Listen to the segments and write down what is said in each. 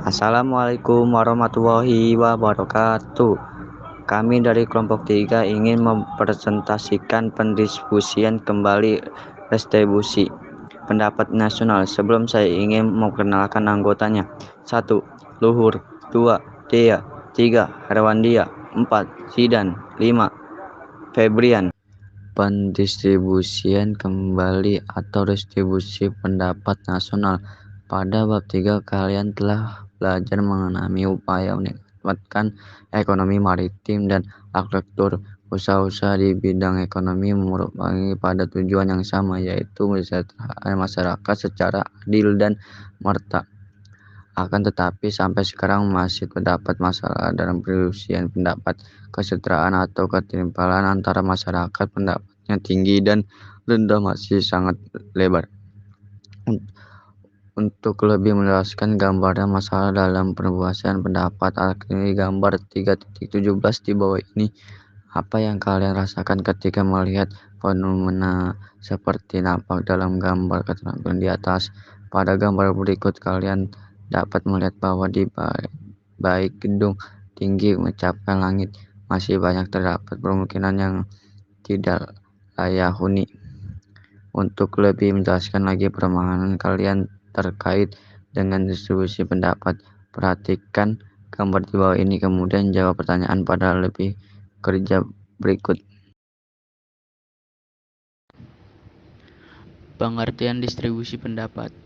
Assalamualaikum warahmatullahi wabarakatuh. Kami dari kelompok 3 ingin mempresentasikan pendistribusian kembali redistribusi pendapat nasional. Sebelum saya ingin memperkenalkan anggotanya. 1. Luhur. 2. Dea. 3. Herwandia. 4. Zidan. 5. Febrian. Pendistribusian kembali atau distribusi pendapat nasional. Pada bab 3 kalian telah belajar mengenai upaya meningkatkan ekonomi maritim dan akvakultur. Usaha-usaha di bidang ekonomi merupakan pada tujuan yang sama, yaitu mensejahterakan masyarakat secara adil dan merata. Akan tetapi sampai sekarang masih terdapat masalah dalam pendistribusian pendapat. Kesetaraan atau ketimpangan antara masyarakat pendapatnya tinggi dan rendah masih sangat lebar. Untuk lebih menjelaskan gambaran masalah dalam pendistribusian pendapat, ini gambar 3.17 di bawah ini. Apa yang kalian rasakan ketika melihat fenomena seperti nampak dalam gambar keterangan di atas? Pada gambar berikut kalian dapat melihat bahwa di baik gedung tinggi mencapai langit, masih banyak terdapat permukiman yang tidak layak huni. Untuk lebih menjelaskan lagi permasalahan kalian terkait dengan distribusi pendapat, perhatikan gambar di bawah ini, kemudian jawab pertanyaan pada lebih kerja berikut. Pengertian distribusi pendapat.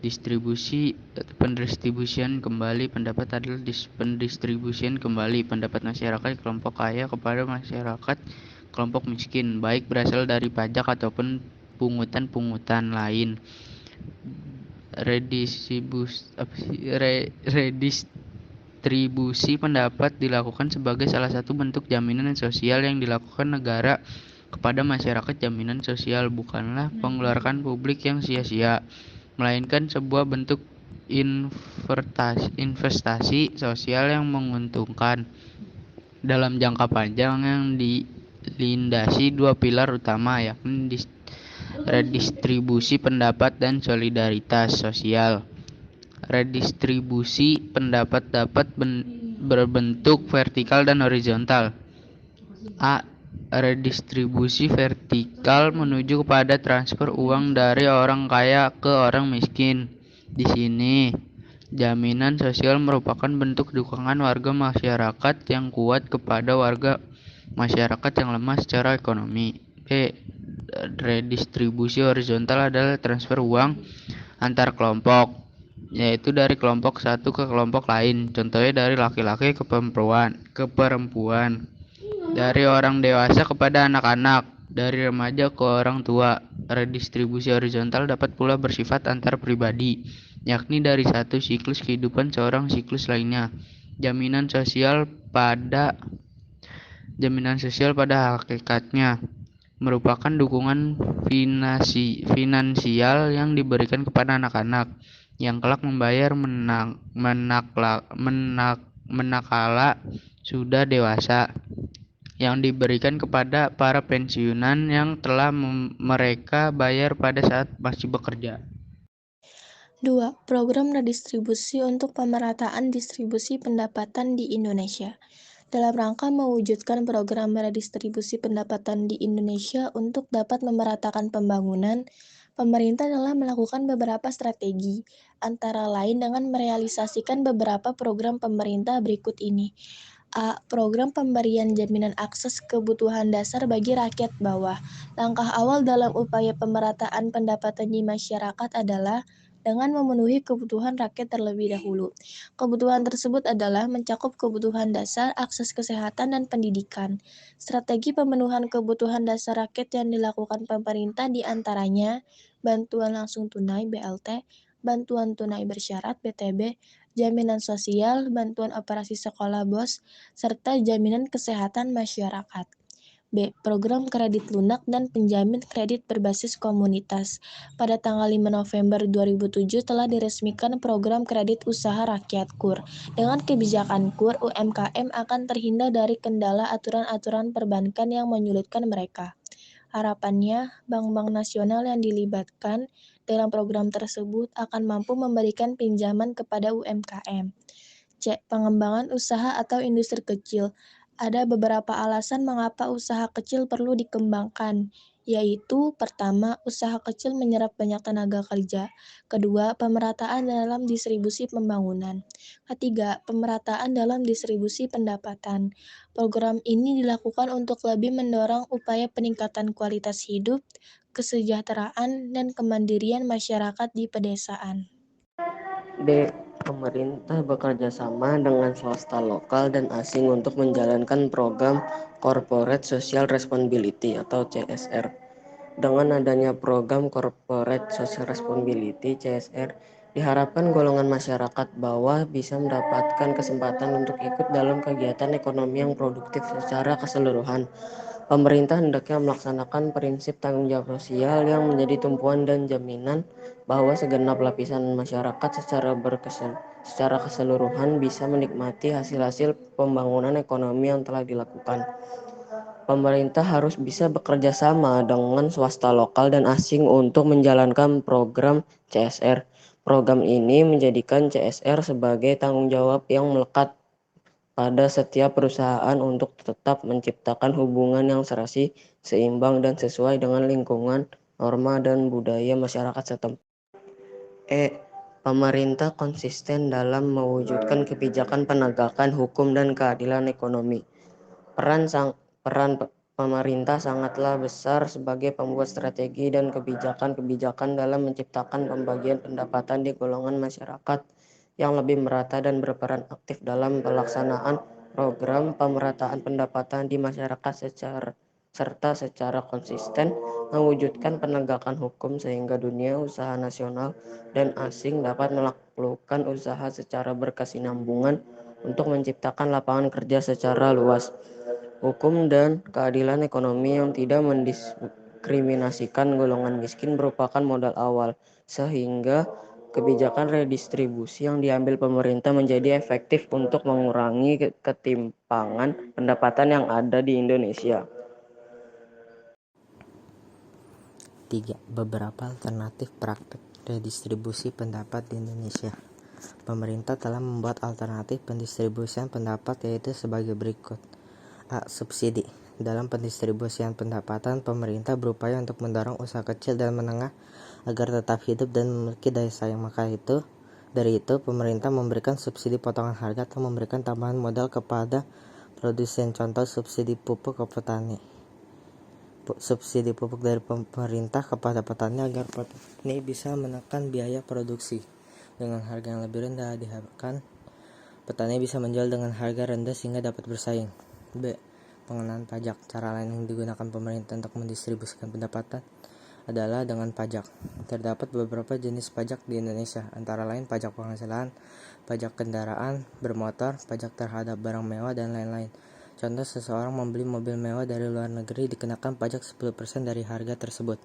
Pendistribusian kembali pendapat adalah pendistribusian kembali pendapat masyarakat kelompok kaya kepada masyarakat kelompok miskin, baik berasal dari pajak ataupun pungutan-pungutan lain. Redistribusi pendapat dilakukan sebagai salah satu bentuk jaminan sosial yang dilakukan negara kepada masyarakat. Jaminan sosial bukanlah pengeluaran publik yang sia-sia, melainkan sebuah bentuk investasi sosial yang menguntungkan dalam jangka panjang yang dilindasi dua pilar utama, yakni redistribusi pendapat dan solidaritas sosial. Redistribusi pendapat dapat berbentuk vertikal dan horizontal. A. Redistribusi vertikal menuju kepada transfer uang dari orang kaya ke orang miskin. Di sini, jaminan sosial merupakan bentuk dukungan warga masyarakat yang kuat kepada warga masyarakat yang lemah secara ekonomi. B. Redistribusi horizontal adalah transfer uang antar kelompok, yaitu dari kelompok satu ke kelompok lain. Contohnya dari laki-laki ke perempuan, dari orang dewasa kepada anak-anak, dari remaja ke orang tua. Redistribusi horizontal dapat pula bersifat antar pribadi, yakni dari satu siklus kehidupan seorang siklus lainnya. Jaminan sosial pada hakikatnya merupakan dukungan finansial yang diberikan kepada anak-anak yang kelak membayar manakala sudah dewasa, yang diberikan kepada para pensiunan yang telah mereka bayar pada saat masih bekerja. 2. Program redistribusi untuk pemerataan distribusi pendapatan di Indonesia. Dalam rangka mewujudkan program redistribusi pendapatan di Indonesia untuk dapat memeratakan pembangunan, pemerintah telah melakukan beberapa strategi, antara lain dengan merealisasikan beberapa program pemerintah berikut ini. A. Program pemberian jaminan akses kebutuhan dasar bagi rakyat bawah. Langkah awal dalam upaya pemerataan pendapatan di masyarakat adalah dengan memenuhi kebutuhan rakyat terlebih dahulu. Kebutuhan tersebut adalah mencakup kebutuhan dasar, akses kesehatan, dan pendidikan. Strategi pemenuhan kebutuhan dasar rakyat yang dilakukan pemerintah diantaranya bantuan langsung tunai (BLT), bantuan tunai bersyarat (BTB), jaminan sosial, bantuan operasi sekolah BOS, serta jaminan kesehatan masyarakat. B. Program kredit lunak dan penjamin kredit berbasis komunitas. Pada tanggal 5 November 2007 telah diresmikan program kredit usaha rakyat KUR. Dengan kebijakan KUR, UMKM akan terhindar dari kendala aturan-aturan perbankan yang menyulitkan mereka. Harapannya, bank-bank nasional yang dilibatkan dalam program tersebut akan mampu memberikan pinjaman kepada UMKM. C. Pengembangan usaha atau industri kecil. Ada beberapa alasan mengapa usaha kecil perlu dikembangkan, yaitu pertama, usaha kecil menyerap banyak tenaga kerja. Kedua, pemerataan dalam distribusi pembangunan. Ketiga, pemerataan dalam distribusi pendapatan. Program ini dilakukan untuk lebih mendorong upaya peningkatan kualitas hidup, kesejahteraan, dan kemandirian masyarakat di pedesaan. D. Pemerintah bekerja sama dengan swasta lokal dan asing untuk menjalankan program Corporate Social Responsibility atau CSR. Dengan adanya program Corporate Social Responsibility (CSR), diharapkan golongan masyarakat bawah bisa mendapatkan kesempatan untuk ikut dalam kegiatan ekonomi yang produktif secara keseluruhan. Pemerintah hendaknya melaksanakan prinsip tanggung jawab sosial yang menjadi tumpuan dan jaminan bahwa segenap lapisan masyarakat secara keseluruhan bisa menikmati hasil-hasil pembangunan ekonomi yang telah dilakukan. Pemerintah harus bisa bekerja sama dengan swasta lokal dan asing untuk menjalankan program CSR. Program ini menjadikan CSR sebagai tanggung jawab yang melekat pada setiap perusahaan untuk tetap menciptakan hubungan yang serasi, seimbang, dan sesuai dengan lingkungan, norma, dan budaya masyarakat setempat. E. Pemerintah konsisten dalam mewujudkan kebijakan penegakan hukum dan keadilan ekonomi. Peran pemerintah sangatlah besar sebagai pembuat strategi dan kebijakan-kebijakan dalam menciptakan pembagian pendapatan di golongan masyarakat yang lebih merata dan berperan aktif dalam pelaksanaan program pemerataan pendapatan di masyarakat serta secara konsisten mewujudkan penegakan hukum sehingga dunia usaha nasional dan asing dapat melakukan usaha secara berkesinambungan untuk menciptakan lapangan kerja secara luas. Hukum dan keadilan ekonomi yang tidak mendiskriminasikan golongan miskin merupakan modal awal, sehingga kebijakan redistribusi yang diambil pemerintah menjadi efektif untuk mengurangi ketimpangan pendapatan yang ada di Indonesia. 3. Beberapa alternatif praktek redistribusi pendapat di Indonesia. Pemerintah telah membuat alternatif pendistribusian pendapat yaitu sebagai berikut. A. Subsidi. Dalam pendistribusian pendapatan, pemerintah berupaya untuk mendorong usaha kecil dan menengah agar tetap hidup dan memiliki daya saing. Dari itu, pemerintah memberikan subsidi potongan harga atau memberikan tambahan modal kepada produsen. Contoh subsidi pupuk ke petani. Subsidi pupuk dari pemerintah kepada petani agar petani bisa menekan biaya produksi dengan harga yang lebih rendah. Diharapkan petani bisa menjual dengan harga rendah sehingga dapat bersaing. B. Pengenaan pajak. Cara lain yang digunakan pemerintah untuk mendistribusikan pendapatan adalah dengan pajak. Terdapat beberapa jenis pajak di Indonesia, antara lain pajak penghasilan, pajak kendaraan bermotor, pajak terhadap barang mewah, dan lain-lain. Contoh, seseorang membeli mobil mewah dari luar negeri dikenakan pajak 10% dari harga tersebut.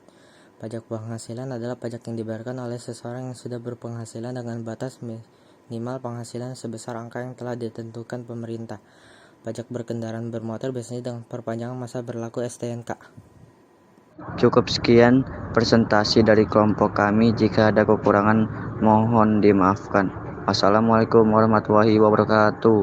Pajak penghasilan adalah pajak yang dibayarkan oleh seseorang yang sudah berpenghasilan dengan batas minimal penghasilan sebesar angka yang telah ditentukan pemerintah. Pajak berkendaraan bermotor biasanya dengan perpanjangan masa berlaku STNK. Cukup sekian presentasi dari kelompok kami. Jika ada kekurangan mohon dimaafkan. Assalamualaikum warahmatullahi wabarakatuh.